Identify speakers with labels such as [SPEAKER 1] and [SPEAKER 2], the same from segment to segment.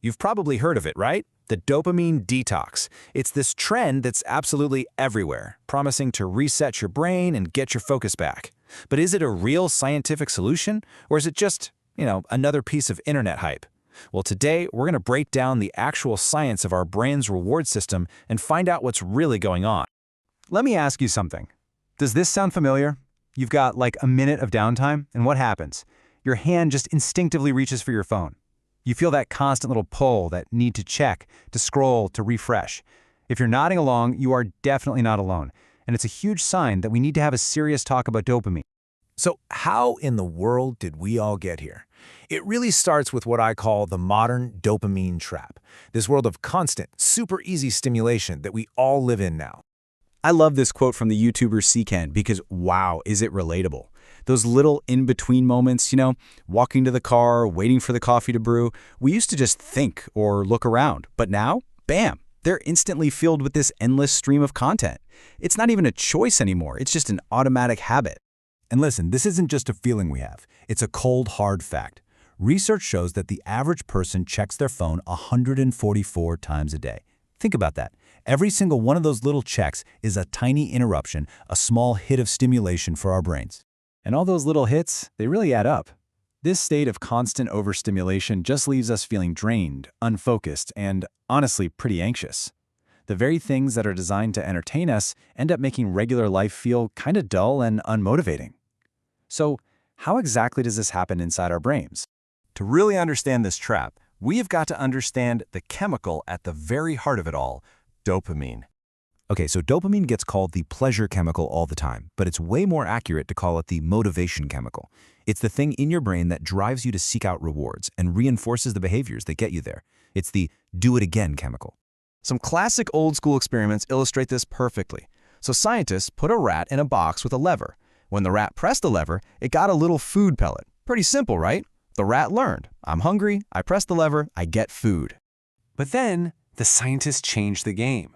[SPEAKER 1] You've probably heard of it, right? The dopamine detox. It's this trend that's absolutely everywhere, promising to reset your brain and get your focus back. But is it a real scientific solution, or is it just, another piece of internet hype? Well, today we're going to break down the actual science of our brain's reward system and find out what's really going on.
[SPEAKER 2] Let me ask you something. Does this sound familiar? You've got like a minute of downtime, and what happens? Your hand just instinctively reaches for your phone. You feel that constant little pull, that need to check, to scroll, to refresh. If you're nodding along, you are definitely not alone, and it's a huge sign that we need to have a serious talk about dopamine.
[SPEAKER 1] So how in the world did we all get here? It really starts with what I call the modern dopamine trap, this world of constant, super easy stimulation that we all live in now.
[SPEAKER 2] I love this quote from the YouTuber Secan because, wow, is it relatable. Those little in-between moments, walking to the car, waiting for the coffee to brew, we used to just think or look around. But now, bam, they're instantly filled with this endless stream of content. It's not even a choice anymore. It's just an automatic habit.
[SPEAKER 1] And listen, this isn't just a feeling we have. It's a cold, hard fact. Research shows that the average person checks their phone 144 times a day. Think about that. Every single one of those little checks is a tiny interruption, a small hit of stimulation for our brains.
[SPEAKER 2] And all those little hits, they really add up. This state of constant overstimulation just leaves us feeling drained, unfocused, and honestly pretty anxious. The very things that are designed to entertain us end up making regular life feel kind of dull and unmotivating. So, how exactly does this happen inside our brains? To really understand this trap, we have got to understand the chemical at the very heart of it all, dopamine.
[SPEAKER 1] Okay, so dopamine gets called the pleasure chemical all the time, but it's way more accurate to call it the motivation chemical. It's the thing in your brain that drives you to seek out rewards and reinforces the behaviors that get you there. It's the do-it-again chemical.
[SPEAKER 3] Some classic old-school experiments illustrate this perfectly. So scientists put a rat in a box with a lever. When the rat pressed the lever, it got a little food pellet. Pretty simple, right? The rat learned, I'm hungry, I press the lever, I get food.
[SPEAKER 2] But then, the scientists changed the game.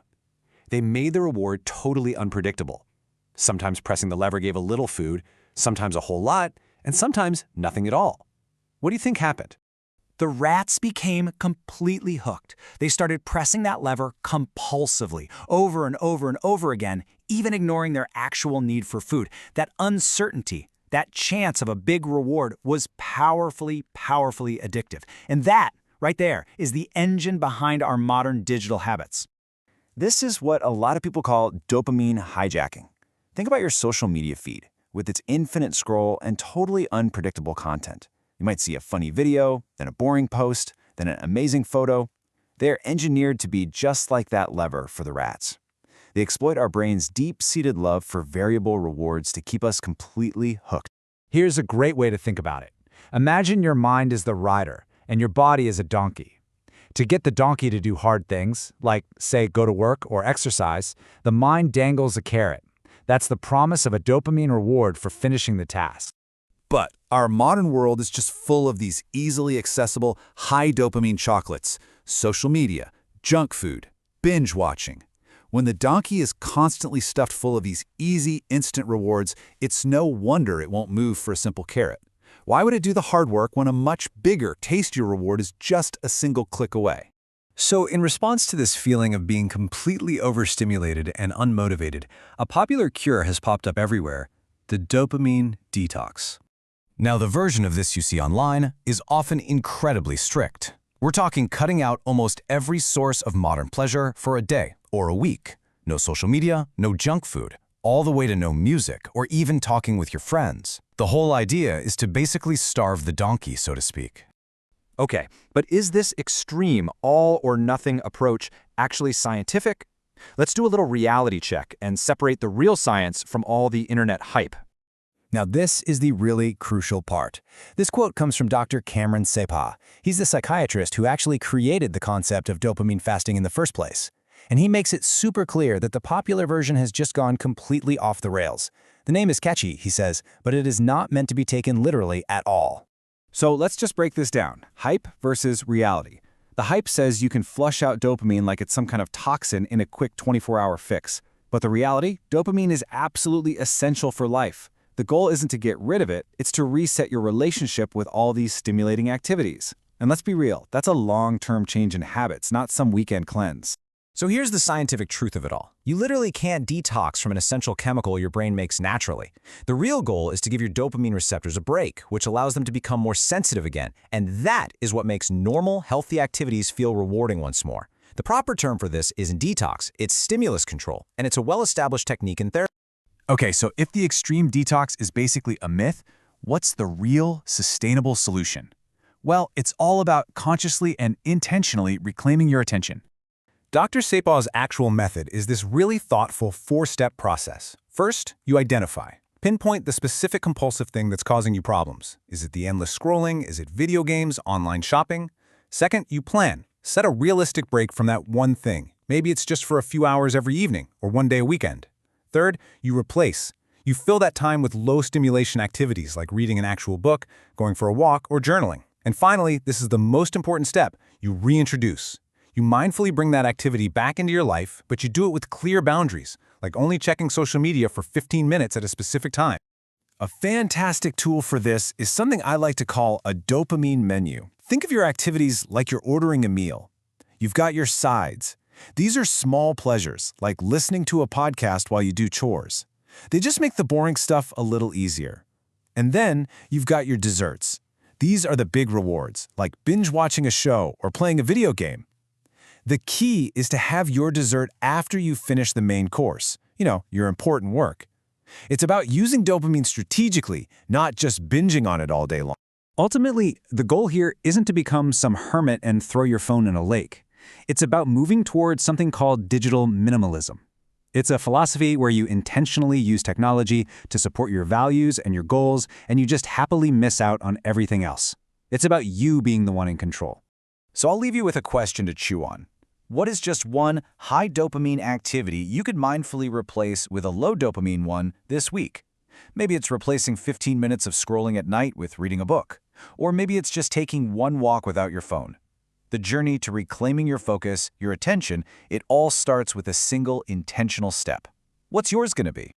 [SPEAKER 2] They made the reward totally unpredictable. Sometimes pressing the lever gave a little food, sometimes a whole lot, and sometimes nothing at all. What do you think happened? The rats became completely hooked. They started pressing that lever compulsively, over and over and over again, even ignoring their actual need for food. That uncertainty, that chance of a big reward was powerfully, powerfully addictive. And that, right there, is the engine behind our modern digital habits. This is what a lot of people call dopamine hijacking. Think about your social media feed, with its infinite scroll and totally unpredictable content. You might see a funny video, then a boring post, then an amazing photo. They're engineered to be just like that lever for the rats. They exploit our brain's deep-seated love for variable rewards to keep us completely hooked.
[SPEAKER 4] Here's a great way to think about it. Imagine your mind is the rider and your body is a donkey. To get the donkey to do hard things, like, say, go to work or exercise, the mind dangles a carrot. That's the promise of a dopamine reward for finishing the task.
[SPEAKER 1] But our modern world is just full of these easily accessible, high dopamine chocolates, social media, junk food, binge watching. When the donkey is constantly stuffed full of these easy, instant rewards, it's no wonder it won't move for a simple carrot. Why would it do the hard work when a much bigger, tastier reward is just a single click away?
[SPEAKER 2] So in response to this feeling of being completely overstimulated and unmotivated, a popular cure has popped up everywhere, the dopamine detox.
[SPEAKER 1] Now, the version of this you see online is often incredibly strict. We're talking cutting out almost every source of modern pleasure for a day or a week. No social media, no junk food, all the way to no music or even talking with your friends. The whole idea is to basically starve the donkey, so to speak.
[SPEAKER 4] Okay, but is this extreme all-or-nothing approach actually scientific? Let's do a little reality check and separate the real science from all the internet hype.
[SPEAKER 1] Now, this is the really crucial part. This quote comes from Dr. Cameron Sepa. He's the psychiatrist who actually created the concept of dopamine fasting in the first place. And he makes it super clear that the popular version has just gone completely off the rails. The name is catchy, he says, but it is not meant to be taken literally at all.
[SPEAKER 2] So let's just break this down. Hype versus reality. The hype says you can flush out dopamine like it's some kind of toxin in a quick 24-hour fix. But the reality, dopamine is absolutely essential for life. The goal isn't to get rid of it, it's to reset your relationship with all these stimulating activities.
[SPEAKER 4] And let's be real, that's a long-term change in habits, not some weekend cleanse.
[SPEAKER 3] So here's the scientific truth of it all. You literally can't detox from an essential chemical your brain makes naturally. The real goal is to give your dopamine receptors a break, which allows them to become more sensitive again. And that is what makes normal, healthy activities feel rewarding once more. The proper term for this isn't detox, it's stimulus control, and it's a well-established technique in therapy.
[SPEAKER 1] Okay, so if the extreme detox is basically a myth, what's the real, sustainable solution? Well, it's all about consciously and intentionally reclaiming your attention.
[SPEAKER 4] Dr. Sepah's actual method is this really thoughtful 4-step process. First, you identify. Pinpoint the specific compulsive thing that's causing you problems. Is it the endless scrolling? Is it video games, online shopping? Second, you plan. Set a realistic break from that one thing. Maybe it's just for a few hours every evening or one day a weekend. Third, you replace. You fill that time with low-stimulation activities like reading an actual book, going for a walk, or journaling. And finally, this is the most important step, you reintroduce. You mindfully bring that activity back into your life, but you do it with clear boundaries, like only checking social media for 15 minutes at a specific time.
[SPEAKER 1] A fantastic tool for this is something I like to call a dopamine menu. Think of your activities like you're ordering a meal. You've got your sides. These are small pleasures, like listening to a podcast while you do chores. They just make the boring stuff a little easier. And then you've got your desserts. These are the big rewards, like binge watching a show or playing a video game. The key is to have your dessert after you finish the main course, your important work. It's about using dopamine strategically, not just binging on it all day long.
[SPEAKER 4] Ultimately, the goal here isn't to become some hermit and throw your phone in a lake. It's about moving towards something called digital minimalism. It's a philosophy where you intentionally use technology to support your values and your goals, and you just happily miss out on everything else. It's about you being the one in control.
[SPEAKER 3] So I'll leave you with a question to chew on. What is just one high dopamine activity you could mindfully replace with a low dopamine one this week? Maybe it's replacing 15 minutes of scrolling at night with reading a book. Or maybe it's just taking one walk without your phone. The journey to reclaiming your focus, your attention, it all starts with a single intentional step. What's yours going to be?